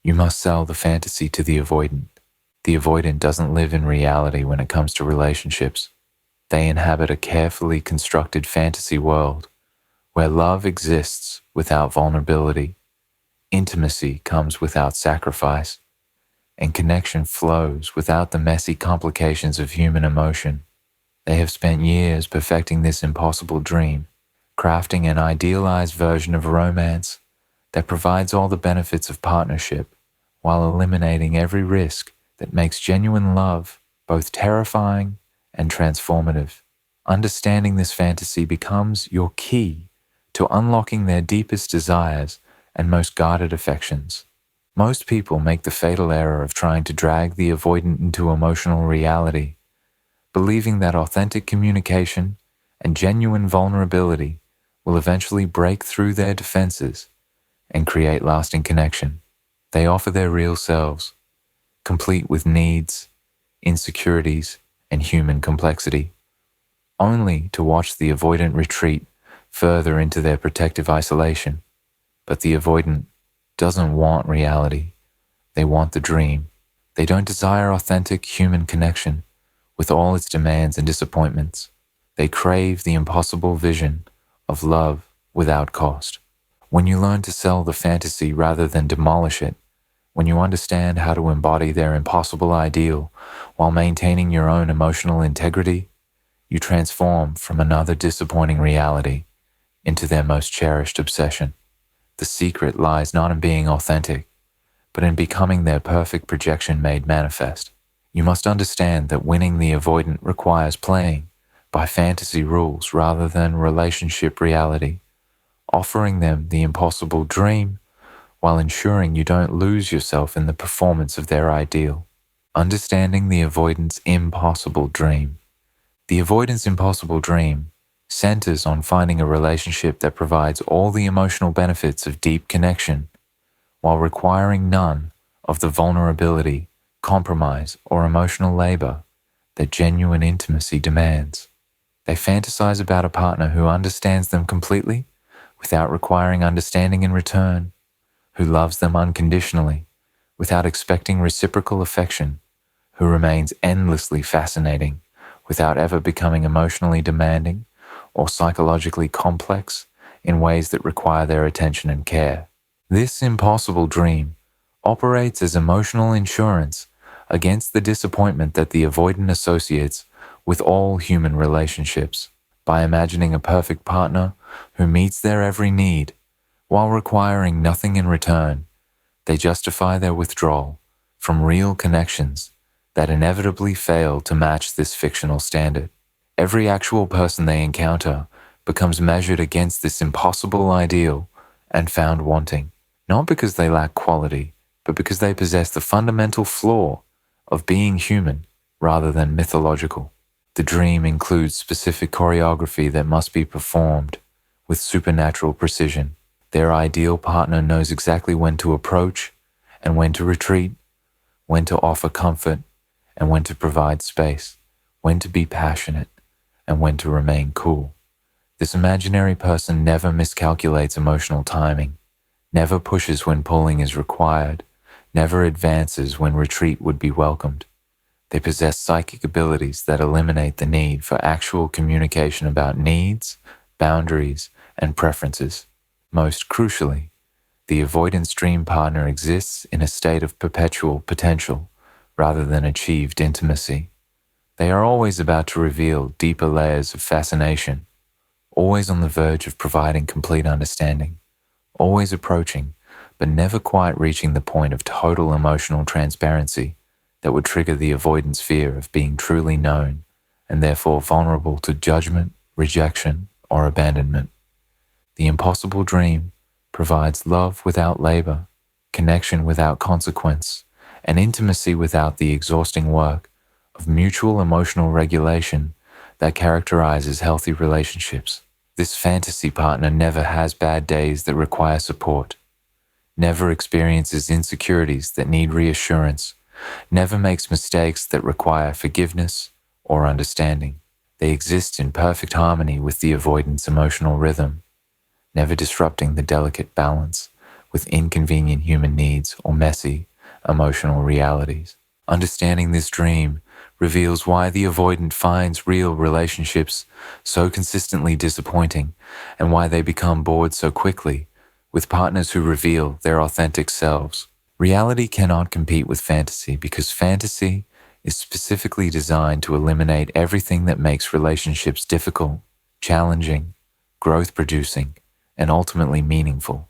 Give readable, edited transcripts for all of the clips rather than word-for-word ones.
You must sell the fantasy to the avoidant. The avoidant doesn't live in reality when it comes to relationships. They inhabit a carefully constructed fantasy world where love exists without vulnerability, intimacy comes without sacrifice, and connection flows without the messy complications of human emotion. They have spent years perfecting this impossible dream, crafting an idealized version of romance that provides all the benefits of partnership while eliminating every risk that makes genuine love both terrifying and transformative. Understanding this fantasy becomes your key to unlocking their deepest desires and most guarded affections. Most people make the fatal error of trying to drag the avoidant into emotional reality, believing that authentic communication and genuine vulnerability will eventually break through their defenses and create lasting connection. They offer their real selves, complete with needs, insecurities, and human complexity, only to watch the avoidant retreat further into their protective isolation. But the avoidant doesn't want reality. They want the dream. They don't desire authentic human connection with all its demands and disappointments. They crave the impossible vision of love without cost. When you learn to sell the fantasy rather than demolish it, when you understand how to embody their impossible ideal while maintaining your own emotional integrity, you transform from another disappointing reality into their most cherished obsession. The secret lies not in being authentic, but in becoming their perfect projection made manifest. You must understand that winning the avoidant requires playing by fantasy rules rather than relationship reality, offering them the impossible dream while ensuring you don't lose yourself in the performance of their ideal. Understanding the avoidant's impossible dream. The avoidant's impossible dream centers on finding a relationship that provides all the emotional benefits of deep connection while requiring none of the vulnerability, compromise, or emotional labor that genuine intimacy demands. They fantasize about a partner who understands them completely without requiring understanding in return, who loves them unconditionally without expecting reciprocal affection, who remains endlessly fascinating without ever becoming emotionally demanding or psychologically complex in ways that require their attention and care. This impossible dream operates as emotional insurance against the disappointment that the avoidant associates with all human relationships. By imagining a perfect partner who meets their every need while requiring nothing in return, they justify their withdrawal from real connections that inevitably fail to match this fictional standard. Every actual person they encounter becomes measured against this impossible ideal and found wanting, not because they lack quality, but because they possess the fundamental flaw of being human rather than mythological. The dream includes specific choreography that must be performed with supernatural precision. Their ideal partner knows exactly when to approach and when to retreat, when to offer comfort and when to provide space, when to be passionate and when to remain cool. This imaginary person never miscalculates emotional timing, never pushes when pulling is required, never advances when retreat would be welcomed. They possess psychic abilities that eliminate the need for actual communication about needs, boundaries, and preferences. Most crucially, the avoidance dream partner exists in a state of perpetual potential rather than achieved intimacy. They are always about to reveal deeper layers of fascination, always on the verge of providing complete understanding, always approaching, but never quite reaching the point of total emotional transparency that would trigger the avoidant's fear of being truly known and therefore vulnerable to judgment, rejection, or abandonment. The impossible dream provides love without labor, connection without consequence, and intimacy without the exhausting work of mutual emotional regulation that characterizes healthy relationships. This fantasy partner never has bad days that require support, never experiences insecurities that need reassurance, never makes mistakes that require forgiveness or understanding. They exist in perfect harmony with the avoidance emotional rhythm, never disrupting the delicate balance with inconvenient human needs or messy emotional realities. Understanding this dream reveals why the avoidant finds real relationships so consistently disappointing and why they become bored so quickly with partners who reveal their authentic selves. Reality cannot compete with fantasy because fantasy is specifically designed to eliminate everything that makes relationships difficult, challenging, growth-producing, and ultimately meaningful.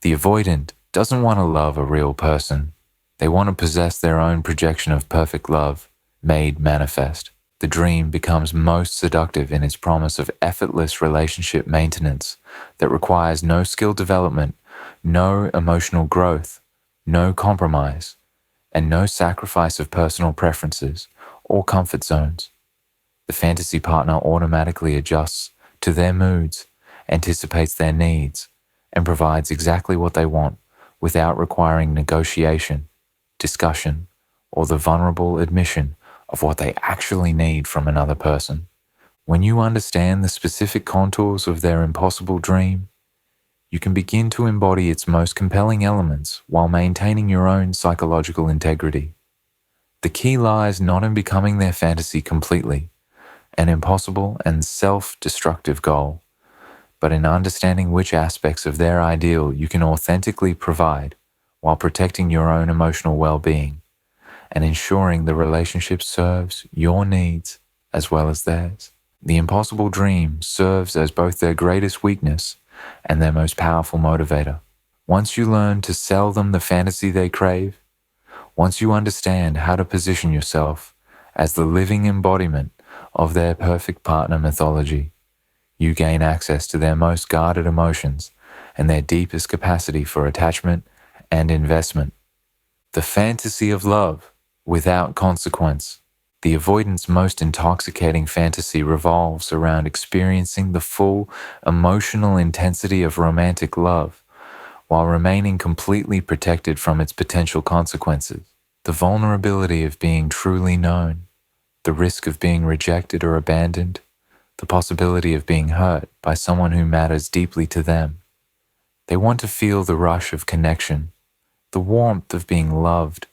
The avoidant doesn't want to love a real person. They want to possess their own projection of perfect love, made manifest. The dream becomes most seductive in its promise of effortless relationship maintenance that requires no skill development, no emotional growth, no compromise, and no sacrifice of personal preferences or comfort zones. The fantasy partner automatically adjusts to their moods, anticipates their needs, and provides exactly what they want without requiring negotiation, discussion, or the vulnerable admission of what they actually need from another person. When you understand the specific contours of their impossible dream, you can begin to embody its most compelling elements while maintaining your own psychological integrity. The key lies not in becoming their fantasy completely, an impossible and self-destructive goal, but in understanding which aspects of their ideal you can authentically provide while protecting your own emotional well-being and ensuring the relationship serves your needs as well as theirs. The impossible dream serves as both their greatest weakness and their most powerful motivator. Once you learn to sell them the fantasy they crave, once you understand how to position yourself as the living embodiment of their perfect partner mythology, you gain access to their most guarded emotions and their deepest capacity for attachment and investment. The fantasy of love without consequence. The avoidant's most intoxicating fantasy revolves around experiencing the full emotional intensity of romantic love while remaining completely protected from its potential consequences. The vulnerability of being truly known, the risk of being rejected or abandoned, the possibility of being hurt by someone who matters deeply to them. They want to feel the rush of connection, the warmth of being loved,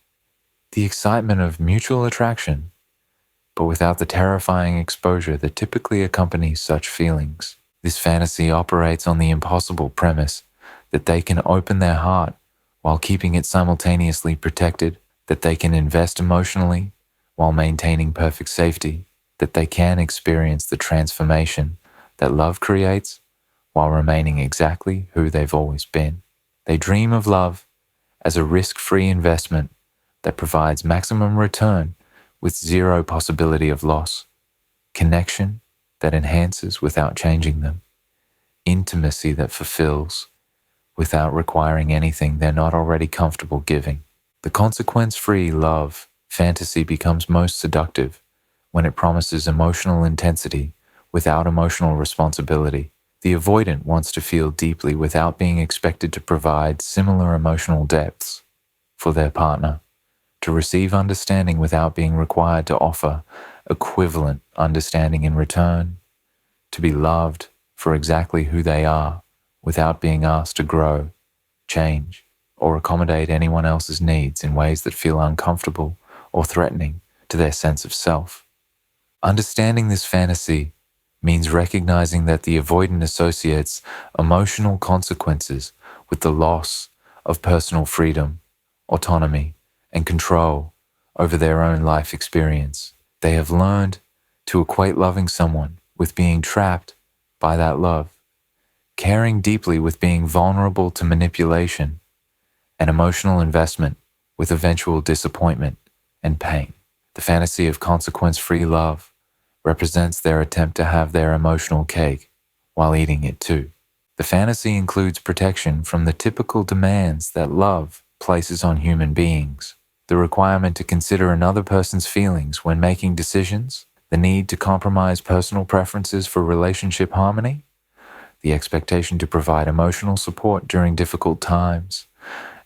the excitement of mutual attraction, but without the terrifying exposure that typically accompanies such feelings. This fantasy operates on the impossible premise that they can open their heart while keeping it simultaneously protected, that they can invest emotionally while maintaining perfect safety, that they can experience the transformation that love creates while remaining exactly who they've always been. They dream of love as a risk-free investment that provides maximum return with zero possibility of loss, connection that enhances without changing them, intimacy that fulfills without requiring anything they're not already comfortable giving. The consequence-free love fantasy becomes most seductive when it promises emotional intensity without emotional responsibility. The avoidant wants to feel deeply without being expected to provide similar emotional depths for their partner, to receive understanding without being required to offer equivalent understanding in return, to be loved for exactly who they are without being asked to grow, change, or accommodate anyone else's needs in ways that feel uncomfortable or threatening to their sense of self. Understanding this fantasy means recognizing that the avoidant associates emotional consequences with the loss of personal freedom, autonomy, and control over their own life experience. They have learned to equate loving someone with being trapped by that love, caring deeply with being vulnerable to manipulation, and emotional investment with eventual disappointment and pain. The fantasy of consequence-free love represents their attempt to have their emotional cake while eating it too. The fantasy includes protection from the typical demands that love places on human beings, the requirement to consider another person's feelings when making decisions, the need to compromise personal preferences for relationship harmony, the expectation to provide emotional support during difficult times,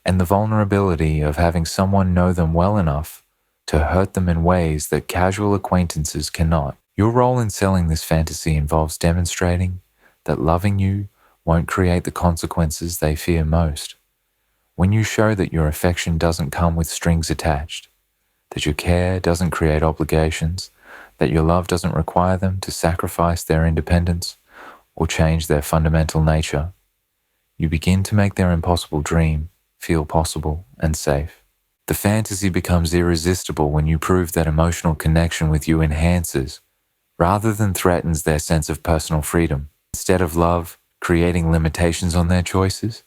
and the vulnerability of having someone know them well enough to hurt them in ways that casual acquaintances cannot. Your role in selling this fantasy involves demonstrating that loving you won't create the consequences they fear most, When you show that your affection doesn't come with strings attached, that your care doesn't create obligations, that your love doesn't require them to sacrifice their independence or change their fundamental nature, you begin to make their impossible dream feel possible and safe. The fantasy becomes irresistible when you prove that emotional connection with you enhances, rather than threatens, their sense of personal freedom. Instead of love creating limitations on their choices,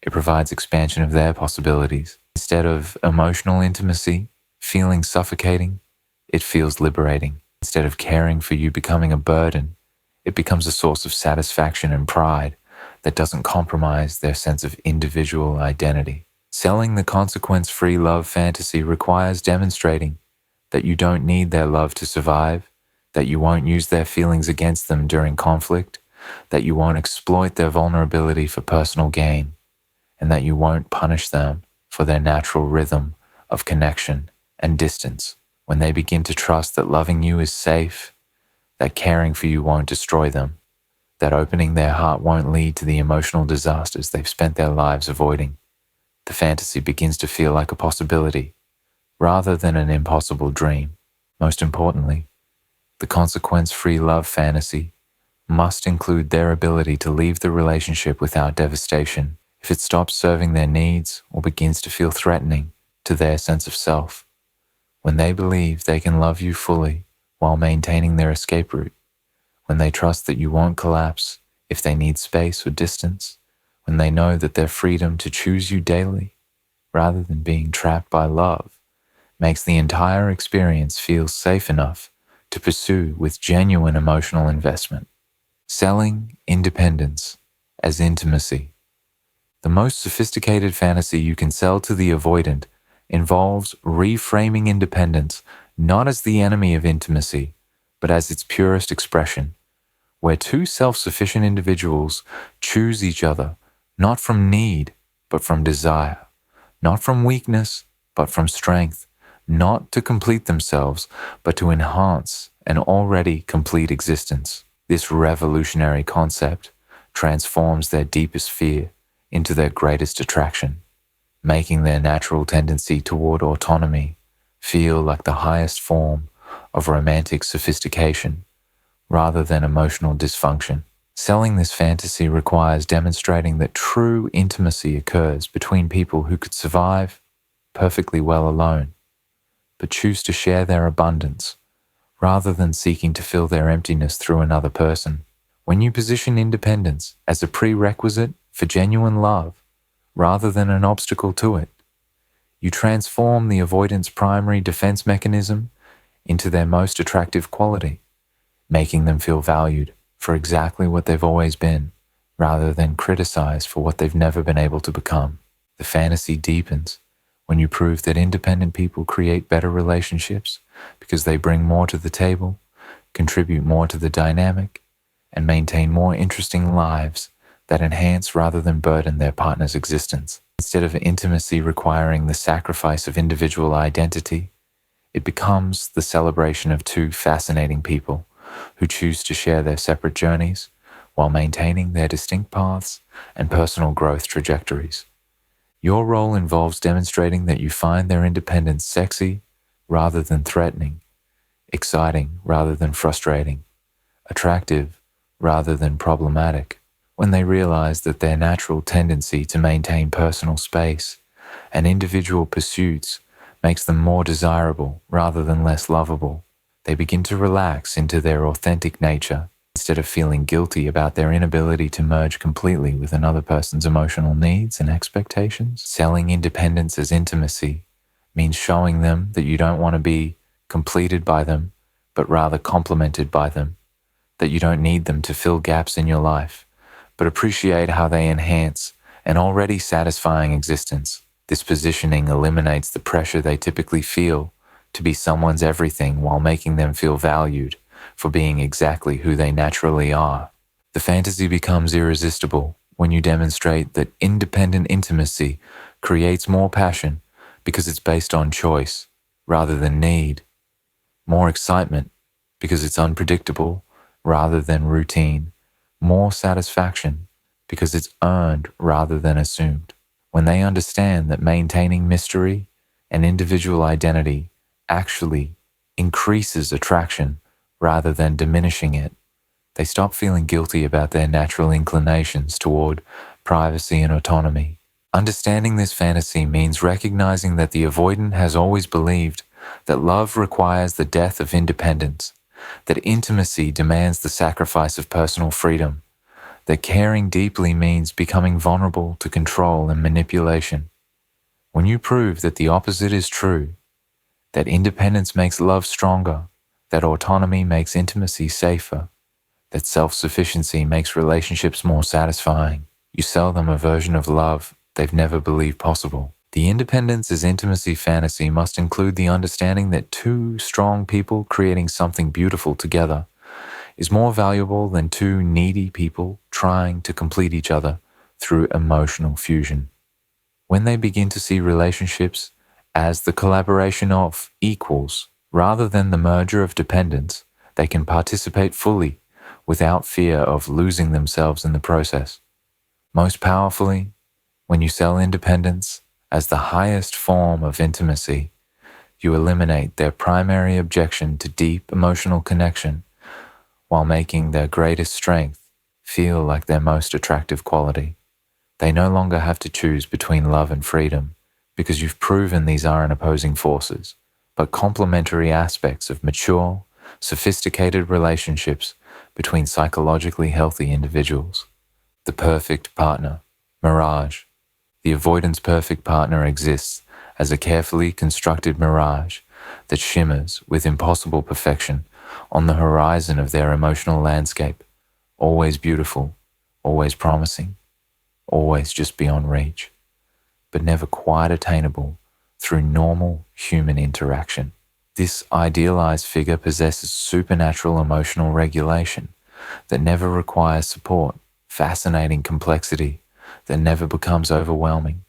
it provides expansion of their possibilities. Instead of emotional intimacy feeling suffocating, it feels liberating. Instead of caring for you becoming a burden, it becomes a source of satisfaction and pride that doesn't compromise their sense of individual identity. Selling the consequence-free love fantasy requires demonstrating that you don't need their love to survive, that you won't use their feelings against them during conflict, that you won't exploit their vulnerability for personal gain, and that you won't punish them for their natural rhythm of connection and distance. When they begin to trust that loving you is safe, that caring for you won't destroy them, that opening their heart won't lead to the emotional disasters they've spent their lives avoiding, the fantasy begins to feel like a possibility rather than an impossible dream. Most importantly, the consequence-free love fantasy must include their ability to leave the relationship without devastation. If it stops serving their needs or begins to feel threatening to their sense of self, when they believe they can love you fully while maintaining their escape route, when they trust that you won't collapse if they need space or distance, when they know that their freedom to choose you daily, rather than being trapped by love, makes the entire experience feel safe enough to pursue with genuine emotional investment. Selling independence as intimacy. The most sophisticated fantasy you can sell to the avoidant involves reframing independence not as the enemy of intimacy, but as its purest expression, where two self-sufficient individuals choose each other not from need, but from desire, not from weakness, but from strength, not to complete themselves, but to enhance an already complete existence. This revolutionary concept transforms their deepest fear into their greatest attraction, making their natural tendency toward autonomy feel like the highest form of romantic sophistication rather than emotional dysfunction. Selling this fantasy requires demonstrating that true intimacy occurs between people who could survive perfectly well alone, but choose to share their abundance rather than seeking to fill their emptiness through another person. When you position independence as a prerequisite for genuine love rather than an obstacle to it, you transform the avoidant's primary defense mechanism into their most attractive quality, making them feel valued for exactly what they've always been, rather than criticized for what they've never been able to become. The fantasy deepens when you prove that independent people create better relationships because they bring more to the table, contribute more to the dynamic, and maintain more interesting lives that enhance rather than burden their partner's existence. Instead of intimacy requiring the sacrifice of individual identity, it becomes the celebration of two fascinating people who choose to share their separate journeys while maintaining their distinct paths and personal growth trajectories. Your role involves demonstrating that you find their independence sexy rather than threatening, exciting rather than frustrating, attractive rather than problematic, when they realize that their natural tendency to maintain personal space and individual pursuits makes them more desirable rather than less lovable. They begin to relax into their authentic nature instead of feeling guilty about their inability to merge completely with another person's emotional needs and expectations. Selling independence as intimacy means showing them that you don't want to be completed by them, but rather complemented by them, that you don't need them to fill gaps in your life, but appreciate how they enhance an already satisfying existence. This positioning eliminates the pressure they typically feel to be someone's everything while making them feel valued for being exactly who they naturally are. The fantasy becomes irresistible when you demonstrate that independent intimacy creates more passion because it's based on choice rather than need, more excitement because it's unpredictable rather than routine, more satisfaction because it's earned rather than assumed. When they understand that maintaining mystery and individual identity actually increases attraction rather than diminishing it, they stop feeling guilty about their natural inclinations toward privacy and autonomy. Understanding this fantasy means recognizing that the avoidant has always believed that love requires the death of independence, that intimacy demands the sacrifice of personal freedom, that caring deeply means becoming vulnerable to control and manipulation. When you prove that the opposite is true, that independence makes love stronger, that autonomy makes intimacy safer, that self-sufficiency makes relationships more satisfying, you sell them a version of love they've never believed possible. The independence as intimacy fantasy must include the understanding that two strong people creating something beautiful together is more valuable than two needy people trying to complete each other through emotional fusion. When they begin to see relationships as the collaboration of equals rather than the merger of dependence, they can participate fully without fear of losing themselves in the process. Most powerfully, when you sell independence as the highest form of intimacy, you eliminate their primary objection to deep emotional connection while making their greatest strength feel like their most attractive quality. They no longer have to choose between love and freedom because you've proven these aren't opposing forces, but complementary aspects of mature, sophisticated relationships between psychologically healthy individuals. The perfect partner, mirage. The avoidance perfect partner exists as a carefully constructed mirage that shimmers with impossible perfection on the horizon of their emotional landscape, always beautiful, always promising, always just beyond reach, but never quite attainable through normal human interaction. This idealized figure possesses supernatural emotional regulation that never requires support, fascinating complexity that never becomes overwhelming,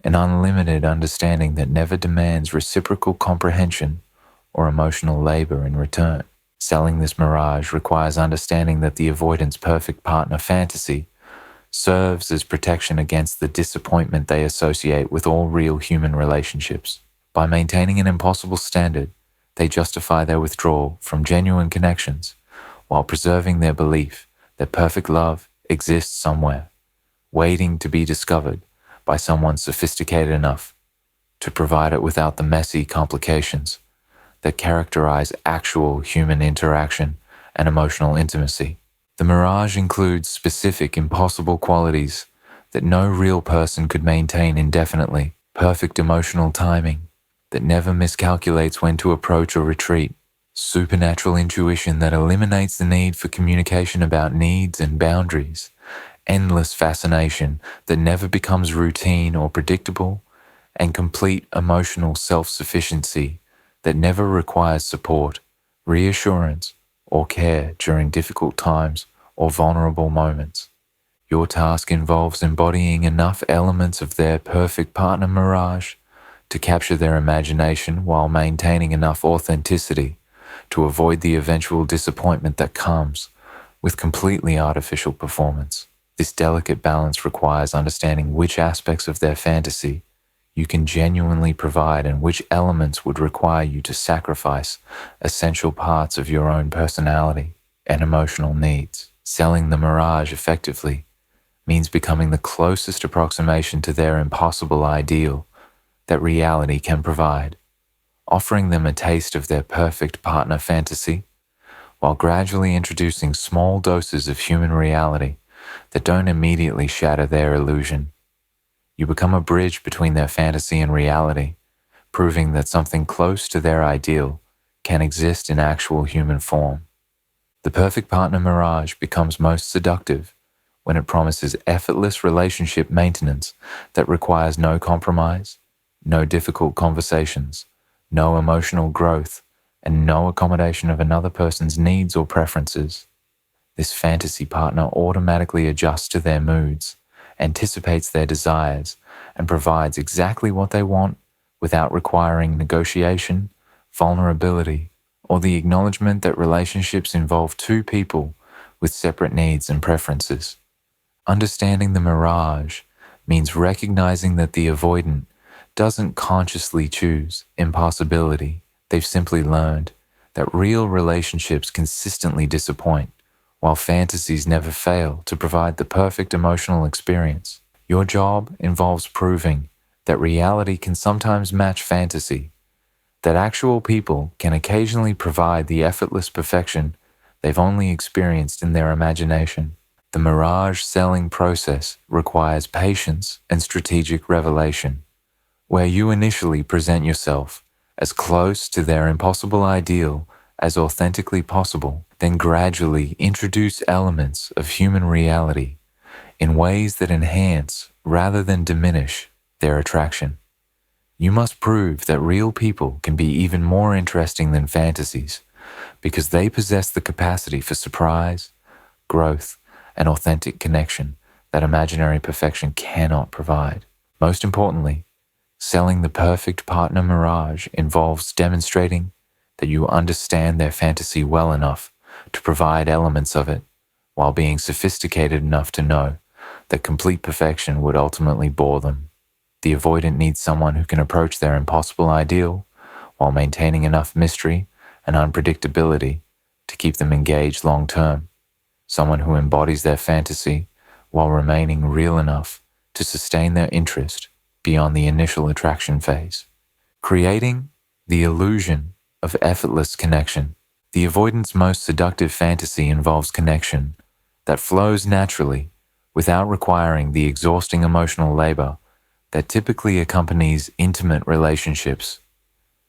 an unlimited understanding that never demands reciprocal comprehension or emotional labor in return. Selling this mirage requires understanding that the avoidance perfect partner fantasy serves as protection against the disappointment they associate with all real human relationships. By maintaining an impossible standard, they justify their withdrawal from genuine connections while preserving their belief that perfect love exists somewhere, waiting to be discovered by someone sophisticated enough to provide it without the messy complications that characterize actual human interaction and emotional intimacy. The mirage includes specific, impossible qualities that no real person could maintain indefinitely. Perfect emotional timing that never miscalculates when to approach or retreat. Supernatural intuition that eliminates the need for communication about needs and boundaries. Endless fascination that never becomes routine or predictable. And complete emotional self-sufficiency that never requires support, reassurance, or care during difficult times or vulnerable moments. Your task involves embodying enough elements of their perfect partner mirage to capture their imagination while maintaining enough authenticity to avoid the eventual disappointment that comes with completely artificial performance. This delicate balance requires understanding which aspects of their fantasy you can genuinely provide and which elements would require you to sacrifice essential parts of your own personality and emotional needs. Selling the mirage effectively means becoming the closest approximation to their impossible ideal that reality can provide, offering them a taste of their perfect partner fantasy while gradually introducing small doses of human reality that don't immediately shatter their illusion. You become a bridge between their fantasy and reality, proving that something close to their ideal can exist in actual human form. The perfect partner mirage becomes most seductive when it promises effortless relationship maintenance that requires no compromise, no difficult conversations, no emotional growth, and no accommodation of another person's needs or preferences. This fantasy partner automatically adjusts to their moods, anticipates their desires, and provides exactly what they want without requiring negotiation, vulnerability, or the acknowledgement that relationships involve two people with separate needs and preferences. Understanding the mirage means recognizing that the avoidant doesn't consciously choose impossibility. They've simply learned that real relationships consistently disappoint, while fantasies never fail to provide the perfect emotional experience. Your job involves proving that reality can sometimes match fantasy, that actual people can occasionally provide the effortless perfection they've only experienced in their imagination. The mirage selling process requires patience and strategic revelation, where you initially present yourself as close to their impossible ideal as authentically possible, then gradually introduce elements of human reality in ways that enhance rather than diminish their attraction. You must prove that real people can be even more interesting than fantasies because they possess the capacity for surprise, growth, and authentic connection that imaginary perfection cannot provide. Most importantly, selling the perfect partner mirage involves demonstrating that you understand their fantasy well enough to provide elements of it, while being sophisticated enough to know that complete perfection would ultimately bore them. The avoidant needs someone who can approach their impossible ideal while maintaining enough mystery and unpredictability to keep them engaged long term. Someone who embodies their fantasy while remaining real enough to sustain their interest beyond the initial attraction phase. Creating the illusion of effortless connection. The avoidant's most seductive fantasy involves connection that flows naturally without requiring the exhausting emotional labor that typically accompanies intimate relationships.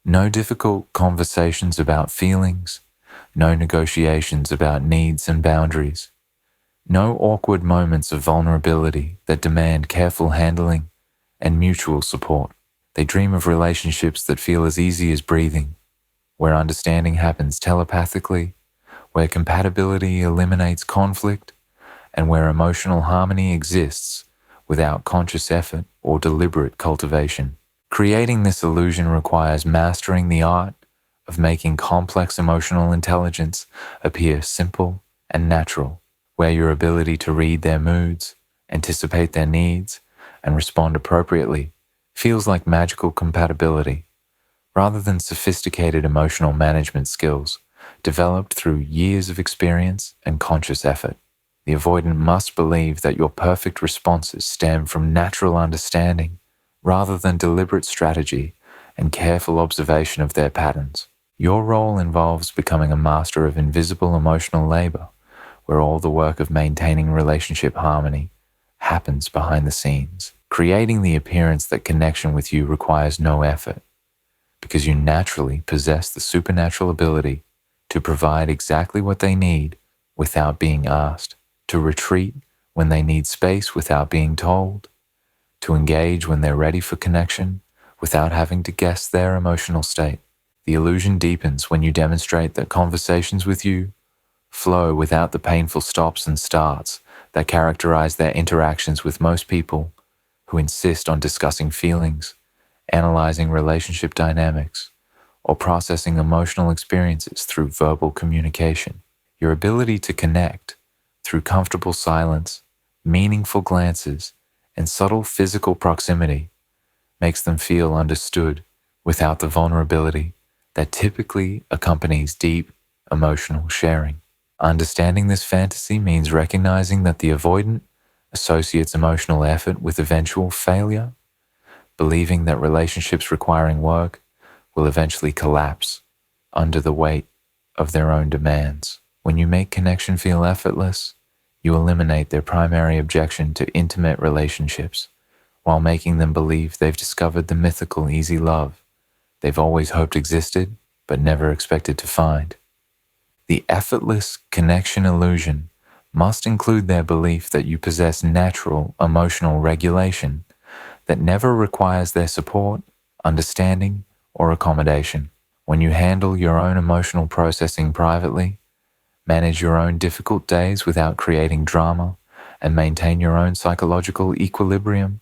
No difficult conversations about feelings, no negotiations about needs and boundaries, no awkward moments of vulnerability that demand careful handling and mutual support. They dream of relationships that feel as easy as breathing, where understanding happens telepathically, where compatibility eliminates conflict, and where emotional harmony exists without conscious effort or deliberate cultivation. Creating this illusion requires mastering the art of making complex emotional intelligence appear simple and natural, where your ability to read their moods, anticipate their needs, and respond appropriately feels like magical compatibility, rather than sophisticated emotional management skills developed through years of experience and conscious effort. The avoidant must believe that your perfect responses stem from natural understanding rather than deliberate strategy and careful observation of their patterns. Your role involves becoming a master of invisible emotional labor, where all the work of maintaining relationship harmony happens behind the scenes, creating the appearance that connection with you requires no effort, because you naturally possess the supernatural ability to provide exactly what they need without being asked, to retreat when they need space without being told, to engage when they're ready for connection without having to guess their emotional state. The illusion deepens when you demonstrate that conversations with you flow without the painful stops and starts that characterize their interactions with most people who insist on discussing feelings, analyzing relationship dynamics, or processing emotional experiences through verbal communication. Your ability to connect through comfortable silence, meaningful glances, and subtle physical proximity makes them feel understood without the vulnerability that typically accompanies deep emotional sharing. Understanding this fantasy means recognizing that the avoidant associates emotional effort with eventual failure, believing that relationships requiring work will eventually collapse under the weight of their own demands. When you make connection feel effortless, you eliminate their primary objection to intimate relationships, while making them believe they've discovered the mythical easy love they've always hoped existed but never expected to find. The effortless connection illusion must include their belief that you possess natural emotional regulation that never requires their support, understanding, or accommodation. When you handle your own emotional processing privately, manage your own difficult days without creating drama, and maintain your own psychological equilibrium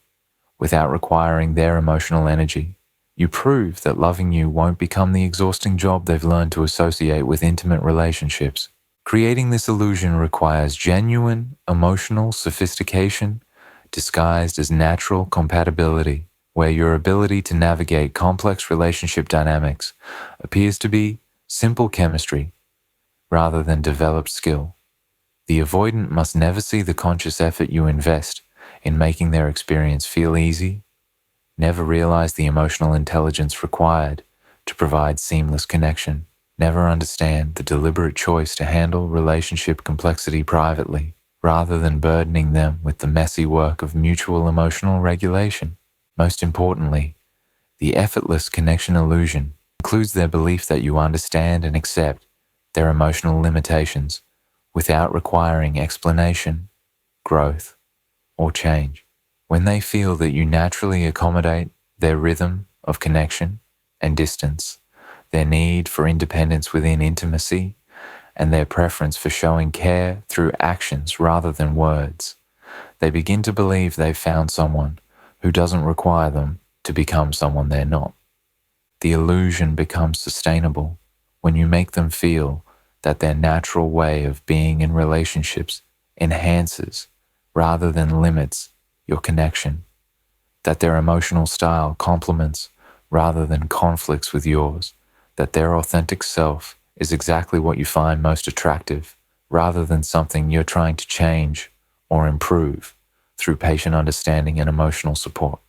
without requiring their emotional energy, you prove that loving you won't become the exhausting job they've learned to associate with intimate relationships. Creating this illusion requires genuine emotional sophistication, disguised as natural compatibility, where your ability to navigate complex relationship dynamics appears to be simple chemistry rather than developed skill. The avoidant must never see the conscious effort you invest in making their experience feel easy, never realize the emotional intelligence required to provide seamless connection, never understand the deliberate choice to handle relationship complexity privately, rather than burdening them with the messy work of mutual emotional regulation. Most importantly, the effortless connection illusion includes their belief that you understand and accept their emotional limitations without requiring explanation, growth, or change. When they feel that you naturally accommodate their rhythm of connection and distance, their need for independence within intimacy, and their preference for showing care through actions rather than words, they begin to believe they've found someone who doesn't require them to become someone they're not. The illusion becomes sustainable when you make them feel that their natural way of being in relationships enhances rather than limits your connection, that their emotional style complements rather than conflicts with yours, that their authentic self is exactly what you find most attractive rather than something you're trying to change or improve through patient understanding and emotional support.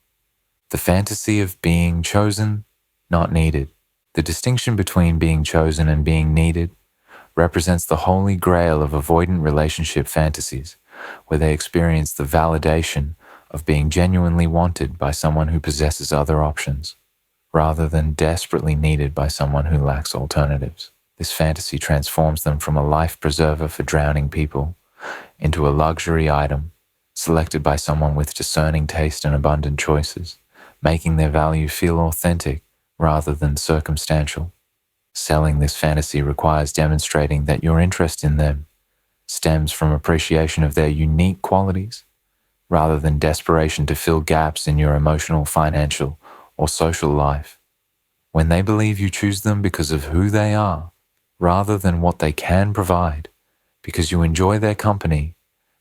The fantasy of being chosen, not needed. The distinction between being chosen and being needed represents the holy grail of avoidant relationship fantasies, where they experience the validation of being genuinely wanted by someone who possesses other options, rather than desperately needed by someone who lacks alternatives. This fantasy transforms them from a life preserver for drowning people into a luxury item selected by someone with discerning taste and abundant choices, making their value feel authentic rather than circumstantial. Selling this fantasy requires demonstrating that your interest in them stems from appreciation of their unique qualities rather than desperation to fill gaps in your emotional, financial, or social life. When they believe you choose them because of who they are rather than what they can provide, because you enjoy their company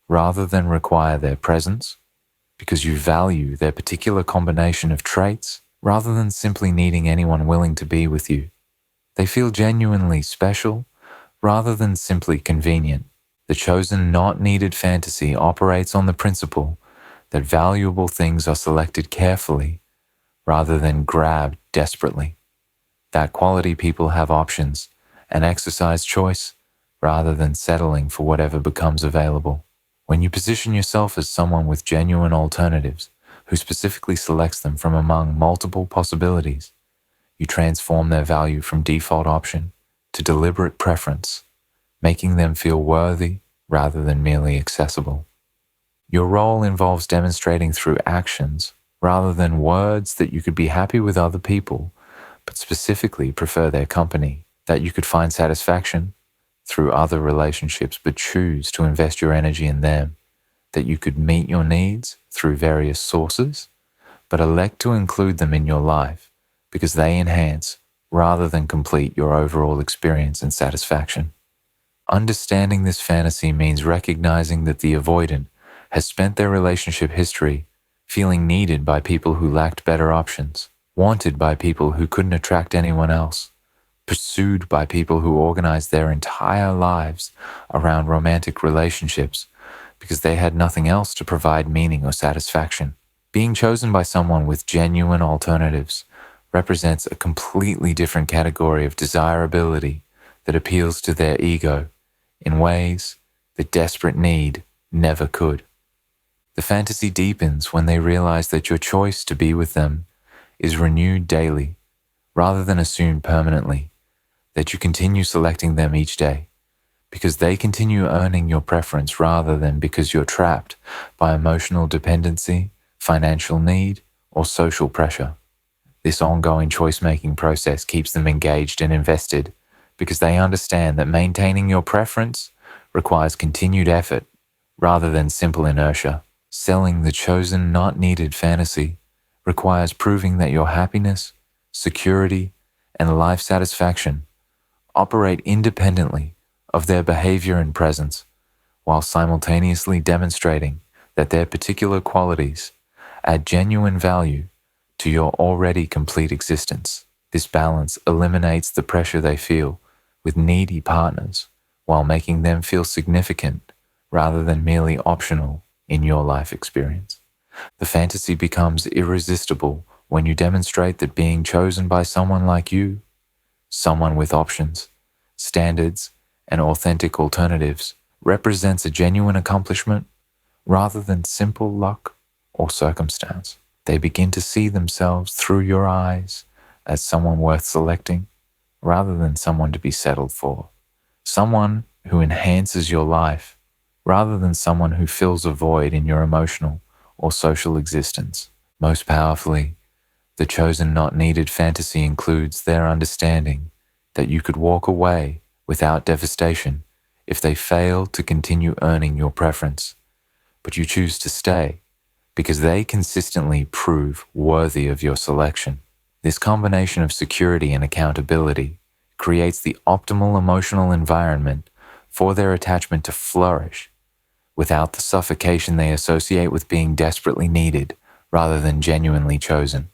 rather than require their presence, because you value their particular combination of traits rather than simply needing anyone willing to be with you. They feel genuinely special rather than simply convenient. The chosen, not needed fantasy operates on the principle that valuable things are selected carefully rather than grabbed desperately, that quality people have options and exercise choice rather than settling for whatever becomes available. When you position yourself as someone with genuine alternatives who specifically selects them from among multiple possibilities, you transform their value from default option to deliberate preference, making them feel worthy rather than merely accessible. Your role involves demonstrating through actions rather than words that you could be happy with other people, but specifically prefer their company, that you could find satisfaction through other relationships but choose to invest your energy in them, that you could meet your needs through various sources, but elect to include them in your life because they enhance rather than complete your overall experience and satisfaction. Understanding this fantasy means recognizing that the avoidant has spent their relationship history feeling needed by people who lacked better options, wanted by people who couldn't attract anyone else, pursued by people who organized their entire lives around romantic relationships because they had nothing else to provide meaning or satisfaction. Being chosen by someone with genuine alternatives represents a completely different category of desirability that appeals to their ego in ways that desperate need never could. The fantasy deepens when they realize that your choice to be with them is renewed daily rather than assumed permanently, that you continue selecting them each day because they continue earning your preference rather than because you're trapped by emotional dependency, financial need, or social pressure. This ongoing choice-making process keeps them engaged and invested because they understand that maintaining your preference requires continued effort rather than simple inertia. Selling the chosen, not needed fantasy requires proving that your happiness, security, and life satisfaction operate independently of their behavior and presence, while simultaneously demonstrating that their particular qualities add genuine value to your already complete existence. This balance eliminates the pressure they feel with needy partners while making them feel significant rather than merely optional in your life experience. The fantasy becomes irresistible when you demonstrate that being chosen by someone like you, someone with options, standards, and authentic alternatives, represents a genuine accomplishment rather than simple luck or circumstance. They begin to see themselves through your eyes as someone worth selecting rather than someone to be settled for, someone who enhances your life rather than someone who fills a void in your emotional or social existence. Most powerfully, the chosen not needed fantasy includes their understanding that you could walk away without devastation if they fail to continue earning your preference, but you choose to stay because they consistently prove worthy of your selection. This combination of security and accountability creates the optimal emotional environment for their attachment to flourish without the suffocation they associate with being desperately needed rather than genuinely chosen.